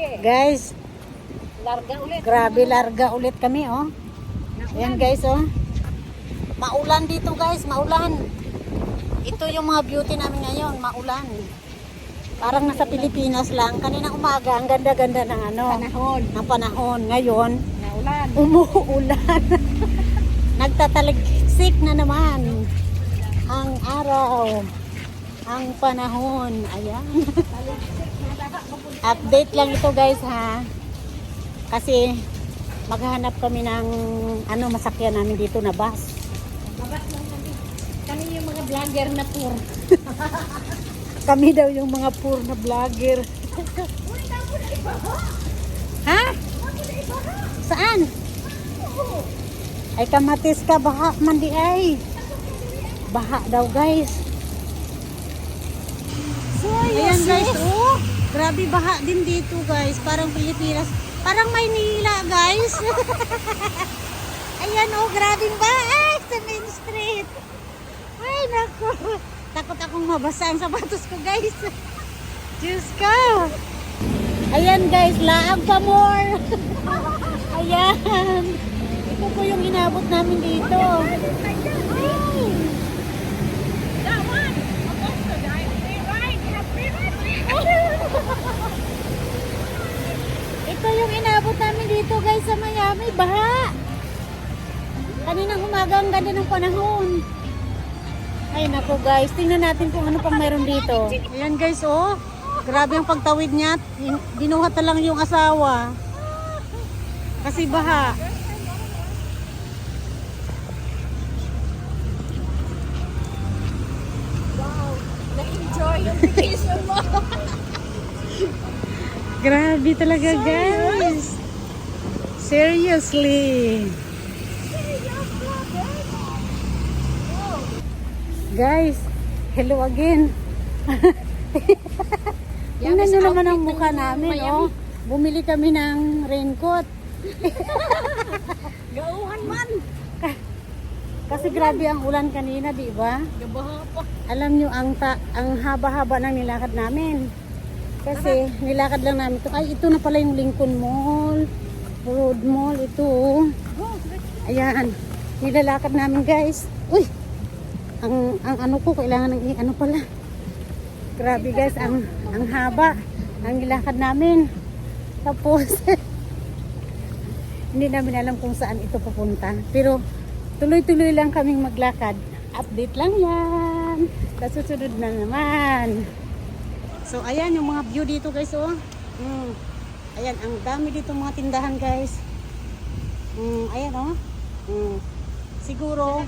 Guys, Larga ulit. grabe larga ulit kami, oh. Ayan guys, oh. Maulan dito guys, maulan. Ito yung mga beauty namin ngayon, maulan. Parang nasa Pilipinas lang. Kaninang umaga, ang ganda-ganda ng ng panahon. Ngayon, Naulan. umuulan. Nagtataligsik na naman ang araw, ang panahon. Ayan. Update lang ito guys ha. Kasi maghahanap kami ng masakyan namin dito na bus. Babas lang kami. Kami yung mga vlogger na tour. Kami daw yung mga poor na vlogger. Ha? Saan? Ay kamatis ka, baha man di ay. Baha daw guys. Ayan guys, oh. Grabe baha din dito guys. Parang Pilipinas. Parang Maynila guys. Ayan oh, grabing baha sa Main Street. Ay naku. Takot akong mabasa ang sapatos ko guys. Diyos ko. Ayan guys, laag pa more. Ayan. Ito po yung inabot namin dito. Ito yung inabot namin dito guys sa Miami. Baha. Kaninang umaga ang ganda ng panahon. Ay nako guys, tingnan natin kung ano pang mayroon dito. Ayan guys, oh. Grabe ang pagtawid niya. Binuhat na lang yung asawa. Kasi baha. Wow. Na-enjoy yung vacation mo. Grabe talaga guys. Seriously. Guys, hello again. Tingnan nyo naman ang mukha namin, oh. Bumili kami ng raincoat. Gauhan man. Kasi grabe ang ulan kanina, di ba? Gabaha pa. Alam nyo, ang haba-haba ng nilakad namin. Kasi nilakad lang namin ito. Ay, ito na pala yung Lincoln Mall. Road Mall, ito. Ayan. Nilalakad namin, guys. Uy! Ang ano ko, kailangan ng ano pala. Grabe guys, ang haba ng nilakad namin. Tapos, hindi namin alam kung saan ito papunta. Pero, tuloy-tuloy lang kaming maglakad. Update lang yan. Susunod na naman. So, ayan yung mga view dito guys, oh. Ayan, ang dami dito mga tindahan guys. Ayan, oh. Siguro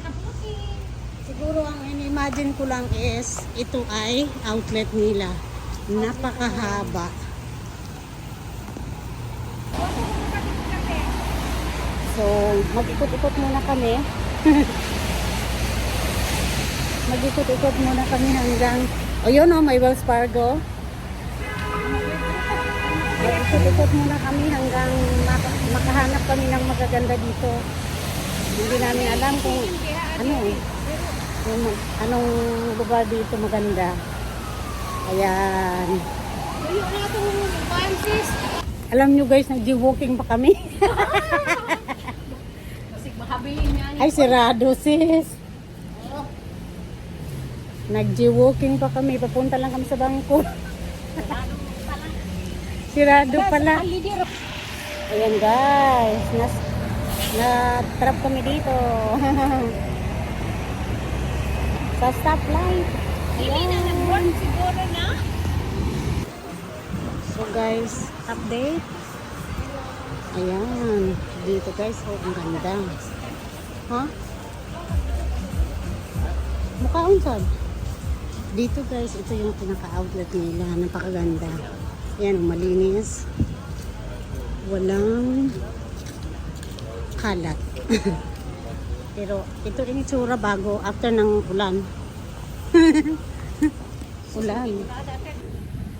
ang in-imagine ko lang is ito ay outlet nila. Napakahaba. So, mag-ikot-ikot muna kami. Mag-ikot-ikot muna kami hanggang yun oh, may Wells Fargo. Mag-ikot-ikot muna kami hanggang makahanap kami ng magaganda dito. Hindi namin alam kung anong lugar dito maganda. Ayan. Alam nyo guys, nag-walking pa kami. Ay, sirado sis. Nag-walking pa kami. Papunta lang kami sa bangko. Sirado pala. Ayan guys. Na-trap kami dito. Sa stoplight. Ayan. So guys, update. Ayan. Dito guys, oh, ang ganda. Ha? Mukhaon saan? Dito guys, ito yung pinaka-outlet nila. Napakaganda. Ayan, malinis. Walang kalat. Pero ito rin itsura bago after ng ulan. Ulan.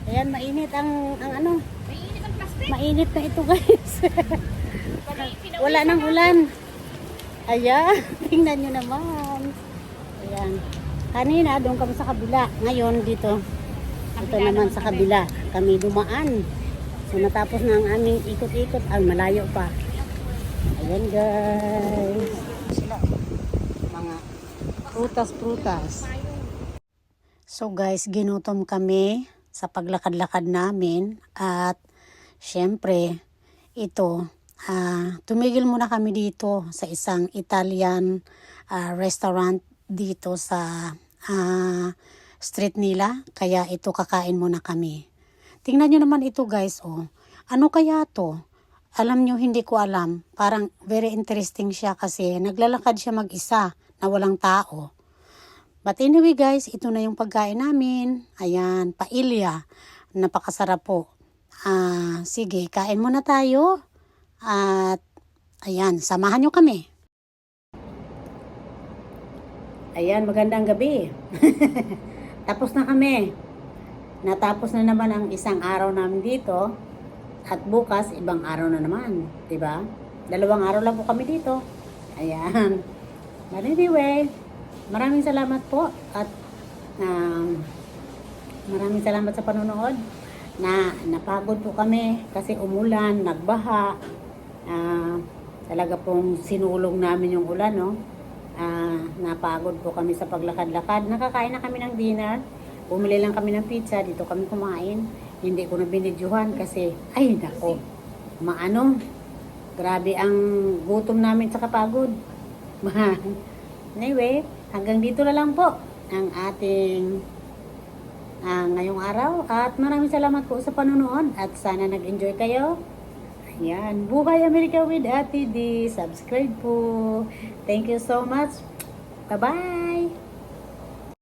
Ayan, mainit ang ano. Mainit ang plastic. Mainit na ito guys. Wala nang ulan. Ayan, tingnan nyo naman. Ayan. Kanina doon kami sa kabila. Ngayon dito. Ito naman sa kabila. Kami dumaan. So, natapos na ang aming ikot-ikot. Ang malayo pa. Ayan guys. Sila. Mga prutas-prutas. So guys, ginutom kami sa paglakad-lakad namin. At syempre, ito, tumigil muna kami dito sa isang Italian restaurant dito sa street nila. Kaya ito, kakain muna kami. Tingnan nyo naman ito guys, oh. Ano kaya to? Alam nyo, hindi ko alam. Parang very interesting siya kasi naglalakad siya mag-isa na walang tao. But anyway guys, ito na yung pagkain namin. Ayan, paella. Napakasarap po. Sige, kain muna tayo. At ayan, samahan nyo kami. Ayan, magandang gabi. Tapos na kami. Natapos na naman ang isang araw namin dito. At bukas, ibang araw na naman. Diba? 2 araw lang po kami dito. Ayan. But anyway, maraming salamat po. At maraming salamat sa panonood. Napagod po kami kasi umulan, nagbaha. Talaga pong sinulong namin yung ulan, no? Napagod po kami sa paglakad-lakad. Nakakain na kami ng dinner. Bumili lang kami ng pizza, dito kami kumain. Hindi ko na binidyohan kasi, ay nako, grabe ang gutom namin sa kapagod. Anyway, hanggang dito na lang po ang ating ngayong araw. At maraming salamat po sa panonood at sana nag-enjoy kayo. Ayan, Buhay America with Ate D. Subscribe po. Thank you so much. Bye-bye!